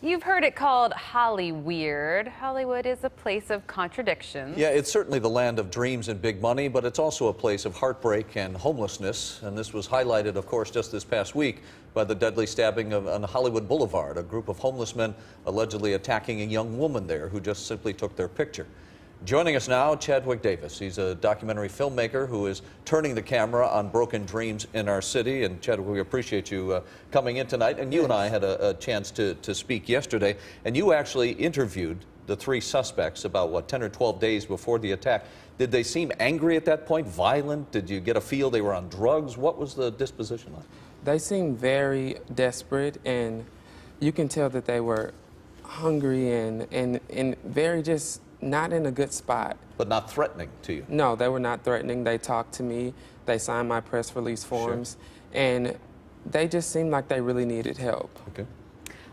You've heard it called Hollyweird. Hollywood is a place of contradictions. Yeah, it's certainly the land of dreams and big money, but it's also a place of heartbreak and homelessness. And this was highlighted, of course, just this past week by the deadly stabbing on Hollywood Boulevard, a group of homeless men allegedly attacking a young woman there who just simply took their picture. Joining us now, Chadwick Davis. He's a documentary filmmaker who is turning the camera on broken dreams in our city. And Chadwick, we appreciate you coming in tonight. And you and I had a chance to speak yesterday. And you actually interviewed the three suspects about, 10 or 12 days before the attack. Did they seem angry at that point, violent? Did you get a feel they were on drugs? What was the disposition like? They seemed very desperate, and you can tell that they were hungry and very just not in a good spot. But not threatening to you? No, they were not threatening. They talked to me. They signed my press release forms. Sure. And they just seemed like they really needed help. Okay.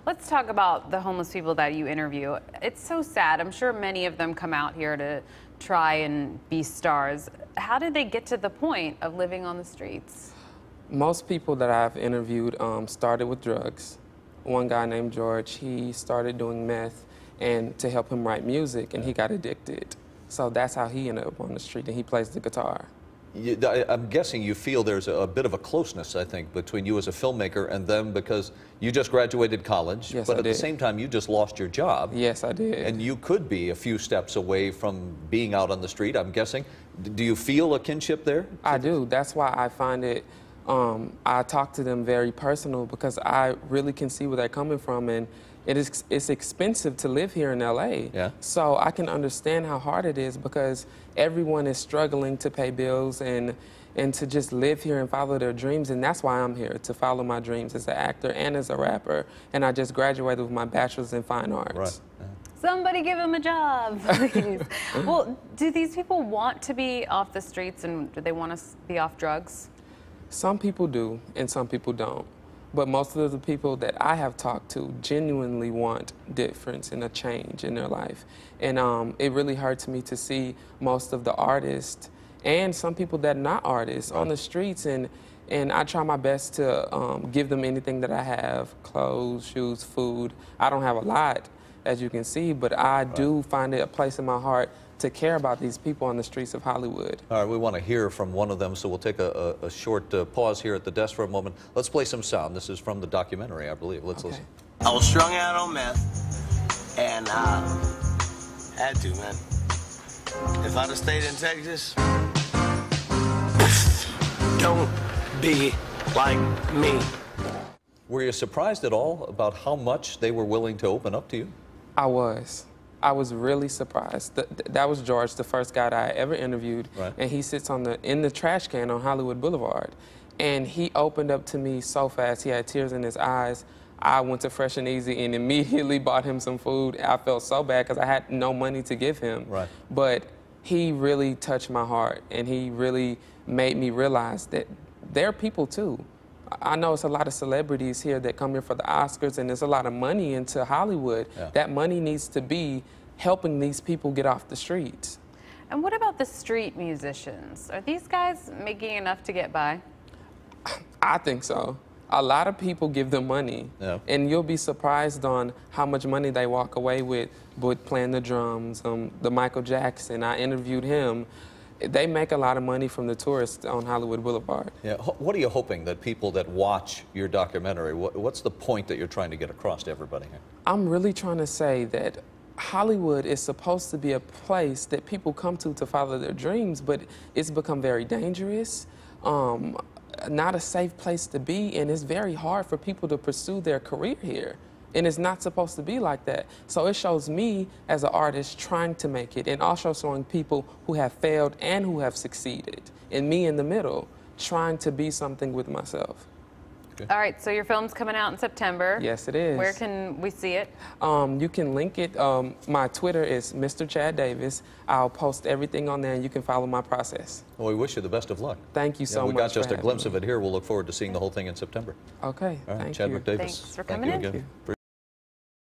Let's talk about the homeless people that you interview. It's so sad. I'm sure many of them come out here to try and be stars. How did they get to the point of living on the streets? Most people that I've interviewed started with drugs. One guy named George, he started doing meth and to help him write music, and he got addicted. So that's how he ended up on the street, and he plays the guitar. I'm guessing you feel there's a bit of a closeness, I think, between you as a filmmaker and them, because you just graduated college, yes, but I at did. the same time you just lost your job. Yes, I did. And you could be a few steps away from being out on the street, I'm guessing. Do you feel a kinship there? I do. That's why I find it, I talk to them very personal, because I really can see where they're coming from, and it's expensive to live here in LA. Yeah. So I can understand how hard it is, because everyone is struggling to pay bills and to just live here and follow their dreams. And that's why I'm here, to follow my dreams as an actor and as a rapper. And I just graduated with my bachelor's in fine arts. Right. Yeah. Somebody give them a job, please. Well, do these people want to be off the streets, and do they want to be off drugs? Some people do, and some people don't. But most of the people that I have talked to genuinely want difference and a change in their life. And it really hurts me to see most of the artists and some people that are not artists on the streets. And I try my best to give them anything that I have: clothes, shoes, food. I don't have a lot, as you can see, but I do find it a place in my heart to care about these people on the streets of Hollywood. All right, we want to hear from one of them, so we'll take a short pause here at the desk for a moment. Let's play some sound. This is from the documentary, I believe. Let's listen. I was strung out on meth, and had to, man. If I'd have stayed in Texas, don't be like me. Were you surprised at all about how much they were willing to open up to you? I was really surprised. That was George, the first guy that I ever interviewed, and he sits in the trash can on Hollywood Boulevard. And he opened up to me so fast. He had tears in his eyes. I went to Fresh and Easy and immediately bought him some food. I felt so bad because I had no money to give him. Right. But he really touched my heart, and he really made me realize that they're people too. I know it's a lot of celebrities here that come here for the Oscars, and there's a lot of money into Hollywood. Yeah. That money needs to be helping these people get off the streets. And what about the street musicians? Are these guys making enough to get by? I think so. A lot of people give them money, and you'll be surprised on how much money they walk away with playing the drums. The Michael Jackson, I interviewed him. They make a lot of money from the tourists on Hollywood Boulevard. Yeah. What are you hoping that people that watch your documentary, what's the point that you're trying to get across to everybody here? I'm really trying to say that Hollywood is supposed to be a place that people come to follow their dreams, but it's become very dangerous, not a safe place to be, and it's very hard for people to pursue their career here. And it's not supposed to be like that. So it shows me as an artist trying to make it, and also showing people who have failed and who have succeeded, and me in the middle, trying to be something with myself. Okay. All right, so your film's coming out in September. Yes, it is. Where can we see it? You can link it. My Twitter is Mr. Chad Davis. I'll post everything on there, and you can follow my process. Well, we wish you the best of luck. Thank you so much. We got just a glimpse of it here. We'll look forward to seeing the whole thing in September. Okay, All right, thank Chadwick you. Davis. Thanks for coming in. Thank you again.